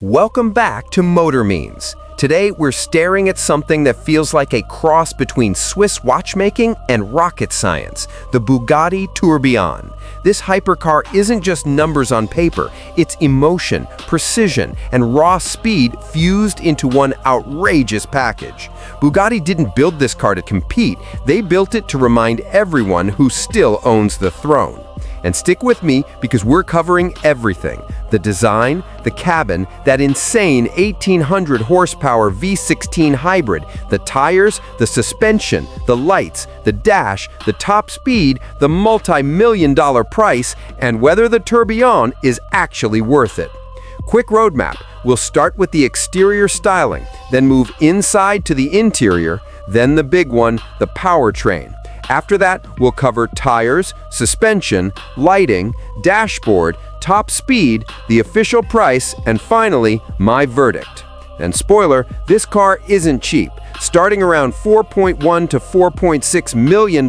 Welcome back to Motor Means. Today we're staring at something that feels like a cross between Swiss watchmaking and rocket science, the Bugatti Tourbillon. This hypercar isn't just numbers on paper, it's emotion, precision, and raw speed fused into one outrageous package. Bugatti didn't build this car to compete, they built it to remind everyone who still owns the throne. And stick with me because we're covering everything. The design, the cabin, that insane 1800 horsepower V16 hybrid, the tires, the suspension, the lights, the dash, the top speed, the multi-million-dollar price, and whether the Tourbillon is actually worth it. Quick roadmap. We'll start with the exterior styling, then move inside to the interior, then the big one, the powertrain. After that, we'll cover tires, suspension, lighting, dashboard, top speed, the official price, and finally, my verdict. And spoiler, this car isn't cheap, starting around $4.1 to $4.6 million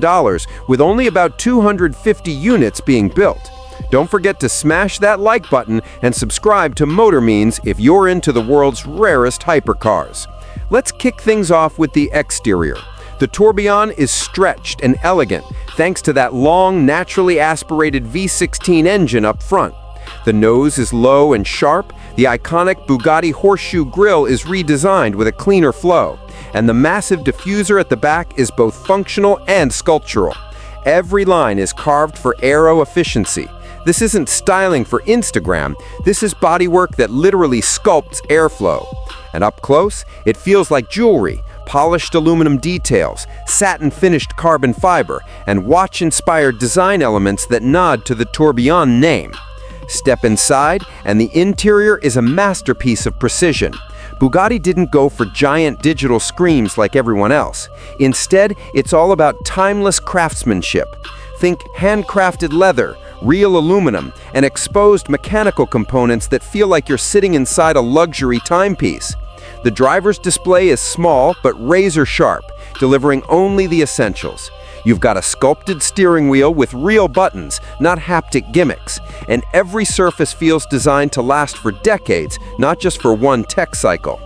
with only about 250 units being built. Don't forget to smash that like button and subscribe to Motor Means if you're into the world's rarest hypercars. Let's kick things off with the exterior. The Tourbillon is stretched and elegant thanks to that long, naturally aspirated V16 engine up front. The nose is low and sharp, the iconic Bugatti horseshoe grille is redesigned with a cleaner flow, and the massive diffuser at the back is both functional and sculptural. Every line is carved for aero efficiency. This isn't styling for Instagram, this is bodywork that literally sculpts airflow. And up close, it feels like jewelry. Polished aluminum details, satin-finished carbon fiber, and watch-inspired design elements that nod to the Tourbillon name. Step inside, and the interior is a masterpiece of precision. Bugatti didn't go for giant digital screens like everyone else. Instead, it's all about timeless craftsmanship. Think handcrafted leather, real aluminum, and exposed mechanical components that feel like you're sitting inside a luxury timepiece. The driver's display is small but razor sharp, delivering only the essentials. You've got a sculpted steering wheel with real buttons, not haptic gimmicks, and every surface feels designed to last for decades, not just for one tech cycle.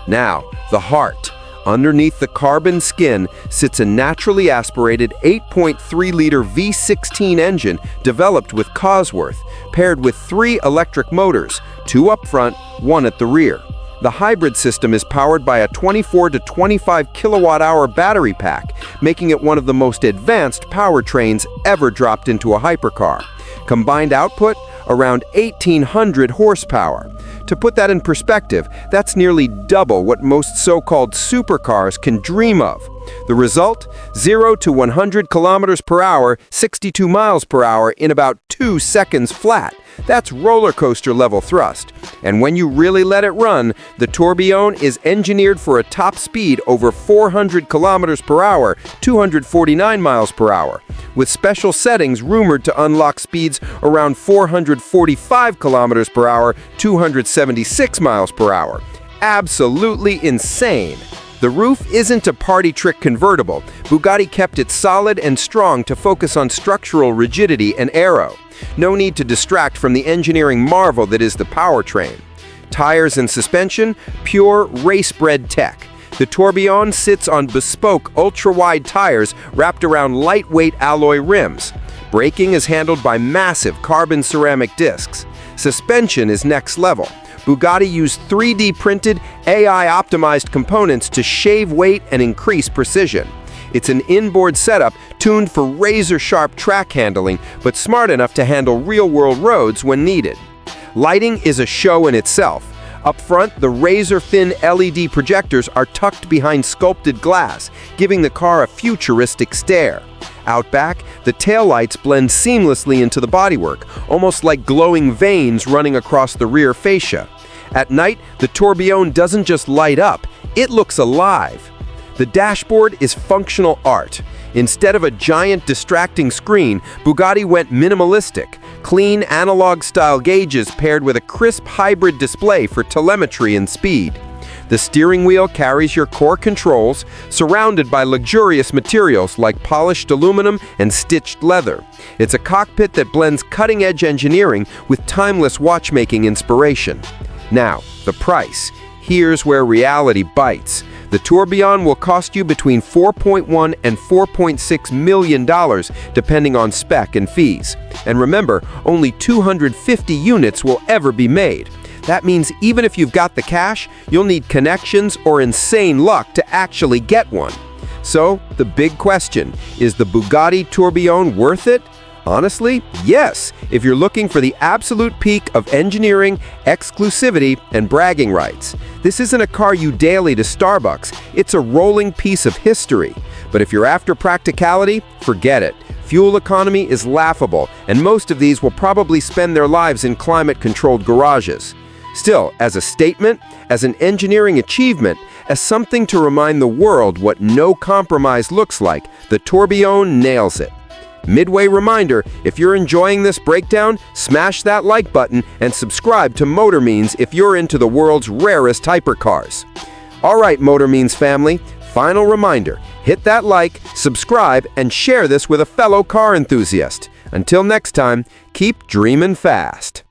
Now, the heart. Underneath the carbon skin sits a naturally aspirated 8.3-liter V16 engine developed with Cosworth, paired with 3 electric motors, 2 up front, 1 at the rear. The hybrid system is powered by a 24 to 25 kilowatt-hour battery pack, making it one of the most advanced powertrains ever dropped into a hypercar. Combined output, around 1,800 horsepower. To put that in perspective, that's nearly double what most so-called supercars can dream of. The result? 0 to 100 kilometers per hour, 62 miles per hour in about 2 seconds flat. That's roller coaster level thrust. And when you really let it run, the Tourbillon is engineered for a top speed over 400 kilometers per hour, 249 miles per hour, with special settings rumored to unlock speeds around 445 kilometers per hour, 276 miles per hour. Absolutely insane. The roof isn't a party trick convertible. Bugatti kept it solid and strong to focus on structural rigidity and aero. No need to distract from the engineering marvel that is the powertrain. Tires and suspension, pure race-bred tech. The Tourbillon sits on bespoke ultra-wide tires wrapped around lightweight alloy rims. Braking is handled by massive carbon ceramic discs. Suspension is next level. Bugatti used 3D printed, AI-optimized components to shave weight and increase precision. It's an inboard setup tuned for razor-sharp track handling, but smart enough to handle real-world roads when needed. Lighting is a show in itself. Up front, the razor-thin LED projectors are tucked behind sculpted glass, giving the car a futuristic stare. Out back, the taillights blend seamlessly into the bodywork, almost like glowing veins running across the rear fascia. At night, the Tourbillon doesn't just light up, it looks alive. The dashboard is functional art. Instead of a giant distracting screen, Bugatti went minimalistic. Clean analog-style gauges paired with a crisp hybrid display for telemetry and speed. The steering wheel carries your core controls, surrounded by luxurious materials like polished aluminum and stitched leather. It's a cockpit that blends cutting-edge engineering with timeless watchmaking inspiration. Now, the price. Here's where reality bites. The Tourbillon will cost you between $4.1 and $4.6 million, depending on spec and fees. And remember, only 250 units will ever be made. That means even if you've got the cash, you'll need connections or insane luck to actually get one. So, the big question, is the Bugatti Tourbillon worth it? Honestly, yes, if you're looking for the absolute peak of engineering, exclusivity, and bragging rights. This isn't a car you daily to Starbucks, it's a rolling piece of history. But if you're after practicality, forget it. Fuel economy is laughable, and most of these will probably spend their lives in climate-controlled garages. Still, as a statement, as an engineering achievement, as something to remind the world what no compromise looks like, the Tourbillon nails it. Midway reminder, if you're enjoying this breakdown, smash that like button and subscribe to Motor Means if you're into the world's rarest hypercars. All right, Motor Means family, final reminder, hit that like, subscribe, and share this with a fellow car enthusiast. Until next time, keep dreaming fast.